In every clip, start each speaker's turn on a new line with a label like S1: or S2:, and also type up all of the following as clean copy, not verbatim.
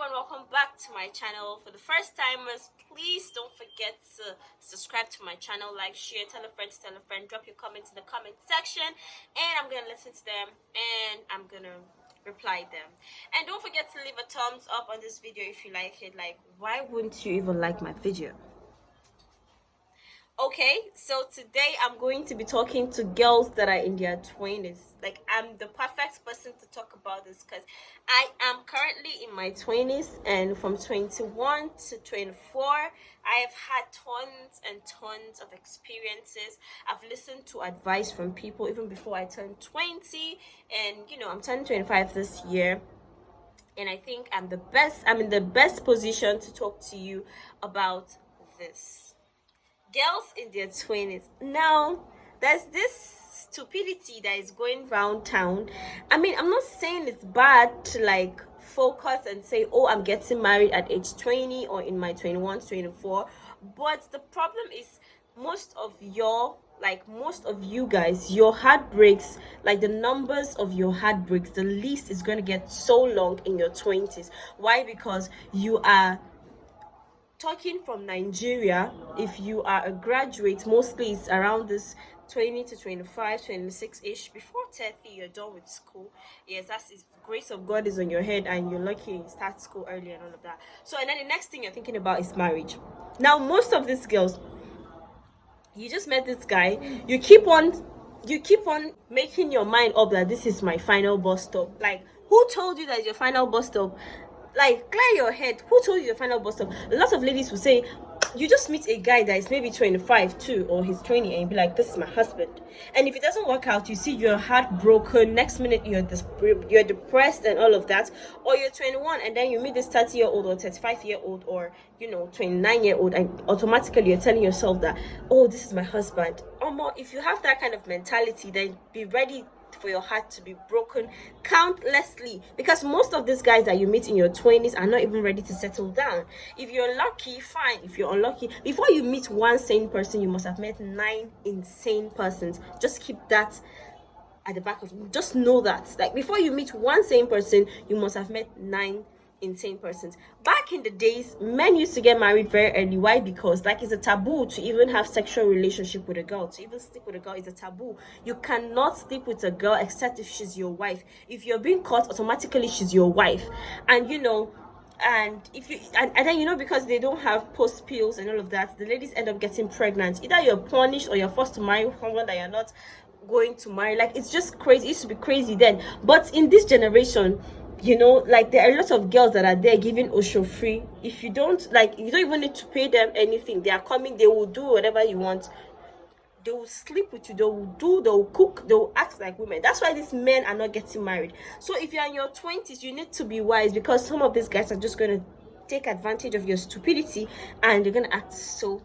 S1: everyone, welcome back to my channel. For the first timers, please don't forget to subscribe to my channel, like, share, tell a friend, drop your comments in the comment section, and I'm gonna listen to them and I'm gonna reply them. And don't forget to leave a thumbs up on this video if you like it. Like, why wouldn't you even like my video? Okay, so today I'm going to be talking to girls that are in their 20s. Like, I'm the perfect person to talk about this because I am currently in my 20s, and from 21 to 24, I have had tons and tons of experiences. I've listened to advice from people even before I turned 20, and I'm turning 25 this year. And I think I'm in the best position to talk to you about this. Girls in their 20s. Now, there's this stupidity that is going round town. I mean, I'm not saying it's bad to like focus and say, oh, I'm getting married at age 20 or in my 21 to 24. But the problem is most of you guys, your heartbreaks, like the numbers of your heartbreaks, the list is going to get so long in your 20s. Why? Because you are talking from Nigeria. If you are a graduate, mostly it's around this 20 to 25, 26-ish. Before 30, you're done with school. Yes, that's if the grace of God is on your head and you're lucky you start school early and all of that. So, and then the next thing you're thinking about is marriage. Now, most of these girls, you just met this guy, you keep on making your mind up that this is my final bus stop. Like, who told you that it's your final bus stop? Like, clear your head. Who told you your final bus stop? A lot of ladies will say, you just meet a guy that is maybe 25 too, or he's 20, and you be like, this is my husband. And if it doesn't work out, you see you're heartbroken. Next minute you're depressed and all of that. Or you're 21 and then you meet this 30-year-old or 35-year-old or 29-year-old, and automatically you're telling yourself that, oh, this is my husband. Or more, if you have that kind of mentality, then be ready for your heart to be broken countlessly, because most of these guys that you meet in your 20s are not even ready to settle down. If you're lucky, fine. If you're unlucky, before you meet one sane person, you must have met 9 insane persons. Just keep that at the back of you. Just know that, like, before you meet one sane person, you must have met 9 insane persons. Back in the days, men used to get married very early. Why? Because like it's a taboo to even have sexual relationship with a girl. To even sleep with a girl is a taboo. You cannot sleep with a girl except if she's your wife. If you're being caught, automatically she's your wife. And and if you and then because they don't have post pills and all of that, the ladies end up getting pregnant. Either you're punished or you're forced to marry someone that you're not going to marry. Like, it's just crazy. It used to be crazy then, but in this generation, like, there are a lot of girls that are there giving Osho free. If you don't even need to pay them anything. They are coming, they will do whatever you want. They will sleep with you, they'll cook, they'll act like women. That's why these men are not getting married. So if you're in your 20s, you need to be wise, because some of these guys are just going to take advantage of your stupidity and they're going to act so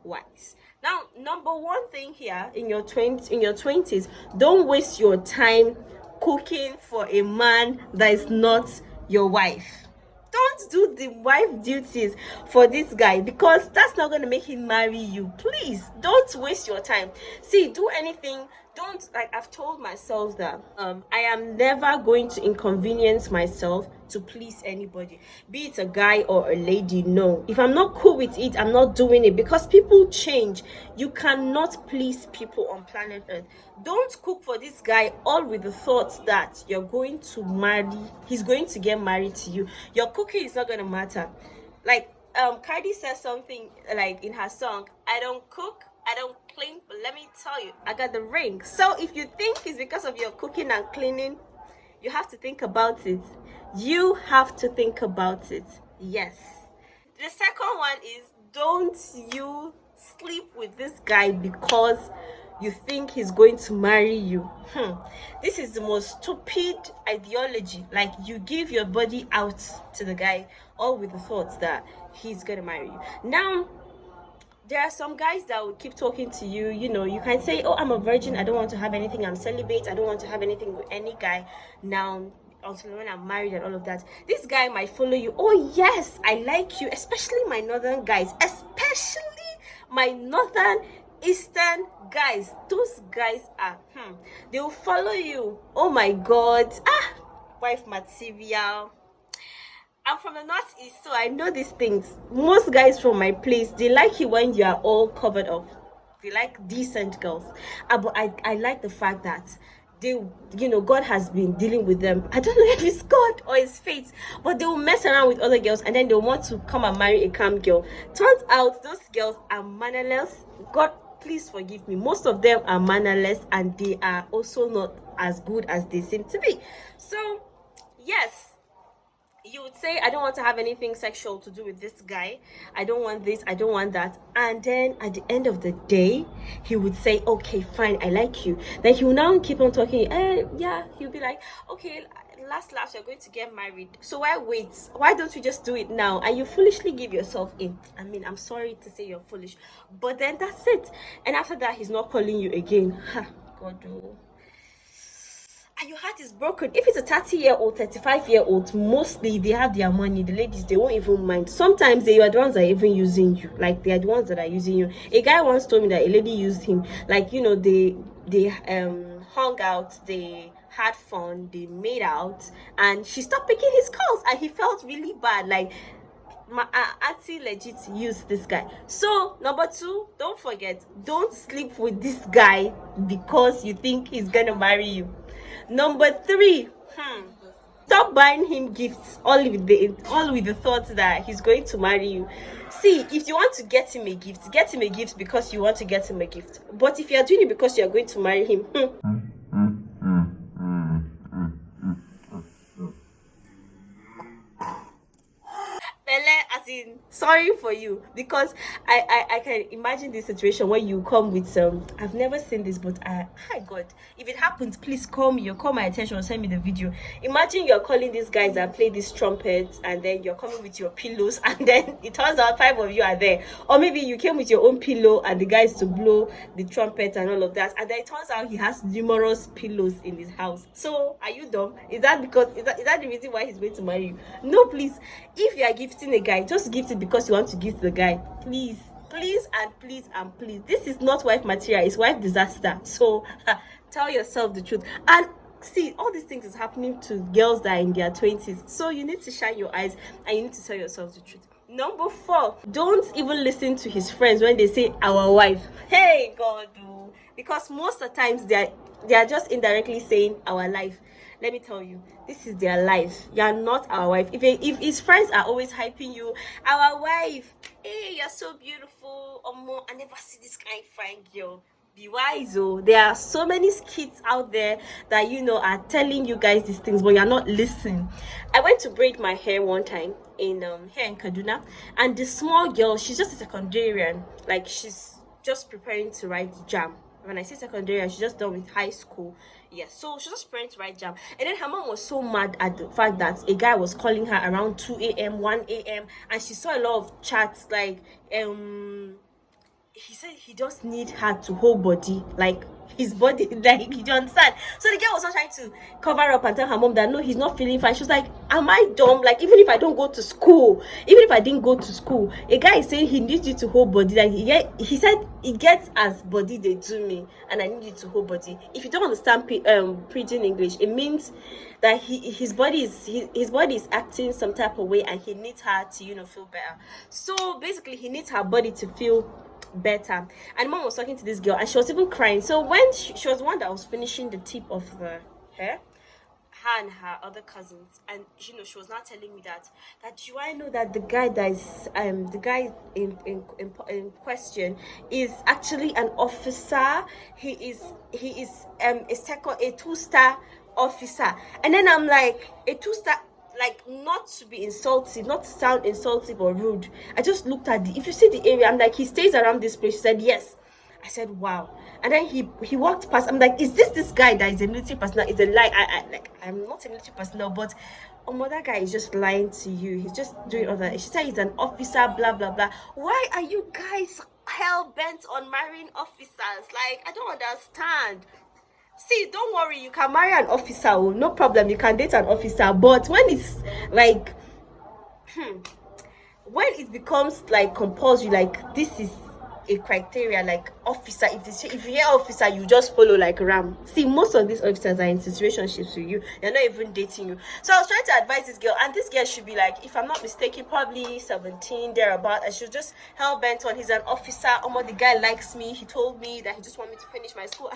S1: wise. Now, number one thing here in your 20s, don't waste your time cooking for a man that is not your wife. Don't do the wife duties for this guy, because that's not going to make him marry you. Please don't waste your time. See, do anything. Don't, like, I've told myself that I am never going to inconvenience myself to please anybody, be it a guy or a lady. No, if I'm not cool with it, I'm not doing it, because people change. You cannot please people on planet Earth. Don't cook for this guy all with the thoughts that you're going to marry, he's going to get married to you. Your cooking is not going to matter. Like, Cardi says something like in her song, I don't cook, I don't clean, but let me tell you, I got the ring. So if you think it's because of your cooking and cleaning, you have to think about it. You have to think about it. Yes. The second one is, don't you sleep with this guy because you think he's going to marry you. This is the most stupid ideology. Like, you give your body out to the guy all with the thoughts that he's going to marry you. Now, there are some guys that will keep talking to you. You can say, oh, I'm a virgin, I don't want to have anything, I'm celibate, I don't want to have anything with any guy now until when I'm married and all of that. This guy might follow you. Oh yes, I like you, especially my northern guys, especially my northern eastern guys. Those guys are they will follow you. Oh my god, wife material. I'm from the northeast, so I know these things. Most guys from my place, they like it when you are all covered up. They like decent girls. But I like the fact that they, God has been dealing with them. I don't know if it's God or it's fate, but they will mess around with other girls and then they want to come and marry a calm girl. Turns out those girls are mannerless. God, please forgive me. Most of them are mannerless and they are also not as good as they seem to be. So, yes, you would say, I don't want to have anything sexual to do with this guy. I don't want this, I don't want that. And then at the end of the day, he would say, okay, fine, I like you. Then he will now keep on talking. Yeah, he'll be like, okay, last you're going to get married. So why wait? Why don't you just do it now? And you foolishly give yourself in. I mean, I'm sorry to say you're foolish, but then that's it. And after that, he's not calling you again. Ha, God, oh. And your heart is broken. If it's a 30-year-old, 35-year-old, mostly they have their money. The ladies, they won't even mind. Sometimes they are the ones that are even using you. Like, they are the ones that are using you. A guy once told me that a lady used him. Like, they hung out, they had fun, they made out, and she stopped picking his calls, and he felt really bad. Like, my auntie legit used this guy. So number 2, don't forget, don't sleep with this guy because you think he's gonna marry you. Number 3, stop buying him gifts all with the thought that he's going to marry you. See, if you want to get him a gift because you want to get him a gift. But if you are doing it because you are going to marry him, as in, sorry for you, because I can imagine this situation where you come with some, I've never seen this, but hi God, if it happens, please call me or call my attention or send me the video. Imagine you're calling these guys that play these trumpets, and then you're coming with your pillows, and then it turns out 5 of you are there. Or maybe you came with your own pillow and the guys to blow the trumpet and all of that, and then it turns out he has numerous pillows in his house. So are you dumb? Is that the reason why he's going to marry you? No, please. If you are gifting a guy, just gift it because you want to gift the guy. Please and please. This is not wife material, it's wife disaster. So tell yourself the truth. And see, all these things is happening to girls that are in their 20s. So you need to shine your eyes and you need to tell yourself the truth. Number 4, don't even listen to his friends when they say our wife. Hey God, because most of the times they are just indirectly saying our life. Let me tell you, this is their life. You are not our wife. If his friends are always hyping you, our wife, hey, you're so beautiful. I never see this kind of fine girl. Be wise, oh. There are so many skits out there that are telling you guys these things, but you're not listening. I went to braid my hair one time here in Kaduna, and the small girl, she's just a secondarian. Like, she's just preparing to write JAM. When I say secondary, she's just done with high school. Yes, so she's just preparing to write JAM. And then her mom was so mad at the fact that a guy was calling her around 2 a.m., 1 a.m. And she saw a lot of chats like, he said he just need her to hold body, like his body, like, you understand? So the girl was not trying to cover up and tell her mom that no, he's not feeling fine. She was like, am I dumb? Like, even if I didn't go to school, a guy is saying he needs you to hold body. Like, he said he gets as body they do me, and I need you to hold body. If you don't understand pidgin English, it means that his body is acting some type of way, and he needs her to feel better. So basically, he needs her body to feel better. And mom was talking to this girl and she was even crying. So when she was the one that was finishing the tip of the hair, her and her other cousins, and she was not telling me that you, I know that the guy that is the guy in question is actually an officer. He is a 2-star officer. And then I'm like, a 2-star, like, not to be insultive, not to sound insultive or rude. I just looked at if you see the area, I'm like, he stays around this place. She said yes. I said wow. And then he walked past. I'm like, is this guy that is a military personnel? It's a lie. I'm not a military personnel, but that guy is just lying to you. He's just doing all that. She said he's an officer, blah blah blah. Why are you guys hell bent on marrying officers? Like, I don't understand. See, don't worry, you can marry an officer, no problem, you can date an officer, but when it's like when it becomes like compulsory, like this is a criteria like officer. If you hear officer, you just follow like ram. See, most of these officers are in situationships with you. They're not even dating you. So I was trying to advise this girl, and this girl should be like, if I'm not mistaken, probably 17 thereabout. I should just hell bent on he's an officer. The guy likes me. He told me that he just want me to finish my school.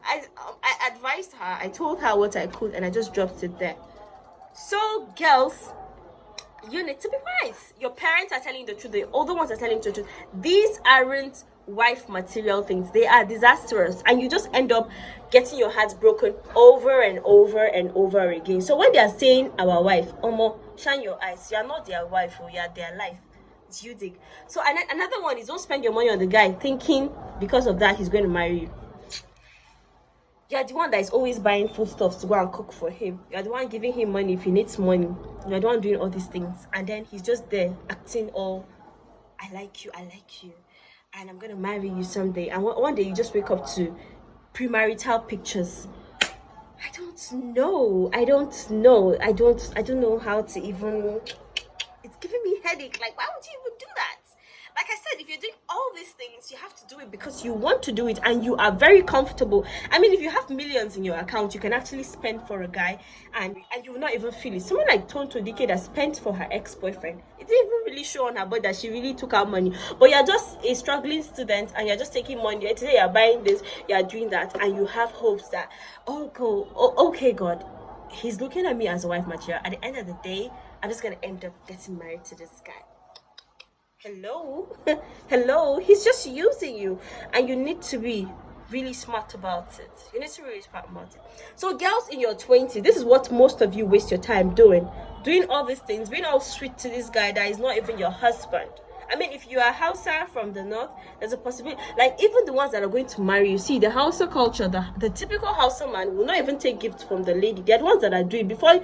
S1: I advised her. I told her what I could, and I just dropped it there. So girls, you need to be wise. Your parents are telling you the truth. The older ones are telling you the truth. These aren't wife material things. They are disastrous, and you just end up getting your heart broken over and over and over again. So when they are saying our wife, Omo, shine your eyes. You are not their wife, or you are their life. Do you dig? So another one is, don't spend your money on the guy thinking because of that he's going to marry you. You're the one that is always buying foodstuffs to go and cook for him. You're the one giving him money if he needs money. You're the one doing all these things. And then he's just there acting all, I like you, and I'm going to marry you someday. And one day you just wake up to premarital pictures. I don't know. I don't know how to even, it's giving me headache. Like, why would you even do that? Like I said, if you're doing all these things, you have to do it because you want to do it and you are very comfortable. I mean, if you have millions in your account, you can actually spend for a guy and you will not even feel it. Someone like Tonto Dike that spent for her ex-boyfriend, it didn't even really show on her body that she really took out money. But you're just a struggling student and you're just taking money. Today you're buying this, you're doing that, and you have hopes that, okay, God, he's looking at me as a wife material. At the end of the day, I'm just going to end up getting married to this guy. Hello, he's just using you, and you need to be really smart about it. So girls in your 20s, this is what most of you waste your time doing all these things, being all sweet to this guy that is not even your husband. I mean, if you are Hausa from the north, there's a possibility, like even the ones that are going to marry you, see the Hausa culture, the typical Hausa man will not even take gifts from the lady. They're the ones that are doing before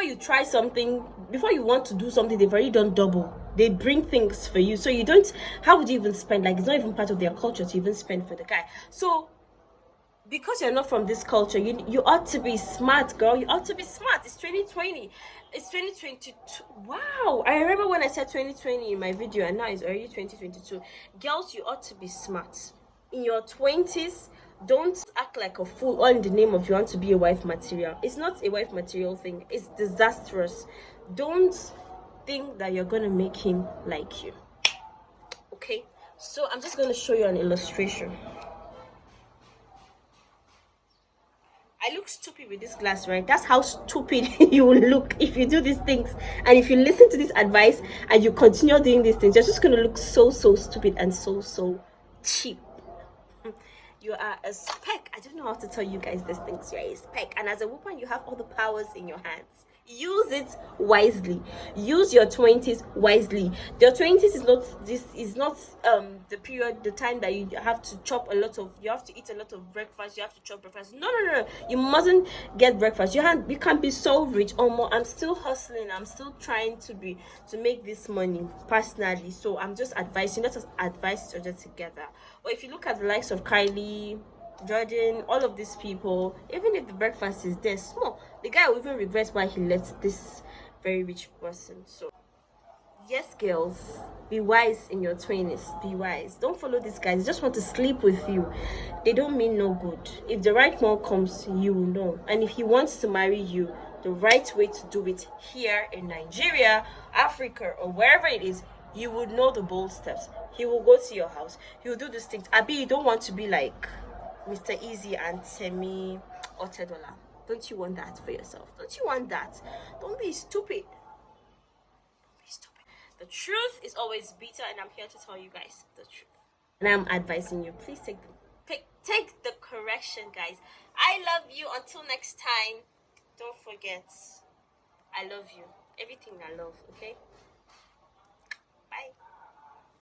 S1: you try something, before you want to do something, they've already done double. They bring things for you, so you don't, how would you even spend? Like, it's not even part of their culture to even spend for the guy. So because you're not from this culture, you ought to be smart, girl. You ought to be smart. It's 2020, it's 2022. Wow, I remember when I said 2020 in my video, and now it's already 2022. Girls, you ought to be smart in your 20s. Don't act like a fool all in the name of you want to be a wife material. It's not a wife material thing. It's disastrous. Don't think that you're going to make him like you. Okay? So I'm just going to show you an illustration. I look stupid with this glass, right? That's how stupid you will look if you do these things. And if you listen to this advice and you continue doing these things, you're just going to look so stupid and so cheap. You are a speck. I don't know how to tell you guys these things. You're a speck, and as a woman, you have all the powers in your hands. Use it wisely. Use your 20s wisely. Your 20s is not the period, the time that you have to you have to eat a lot of breakfast. You have to chop breakfast. No. You mustn't get breakfast. You can't be so rich. I'm still hustling. I'm still trying to make this money personally. So I'm just advising. Let us advise each other together. Or if you look at the likes of Kylie, Jordan, all of these people, even if the breakfast is there small, the guy will even regret why he left this very rich person. So yes, girls, be wise in your 20s. Be wise. Don't follow these guys. They just want to sleep with you. They don't mean no good. If the right one comes, you will know. And if he wants to marry you, the right way to do it here in Nigeria, Africa, or wherever it is, you would know the bold steps. He will go to your house. He will do these things. Abi, you don't want to be like Mr. Easy and Semi or Tedola. Don't you want that for yourself? Don't you want that? Don't be stupid. Don't be stupid. The truth is always bitter, and I'm here to tell you guys the truth. And I'm advising you, please take the correction, guys. I love you. Until next time, don't forget, I love you. Everything I love, okay?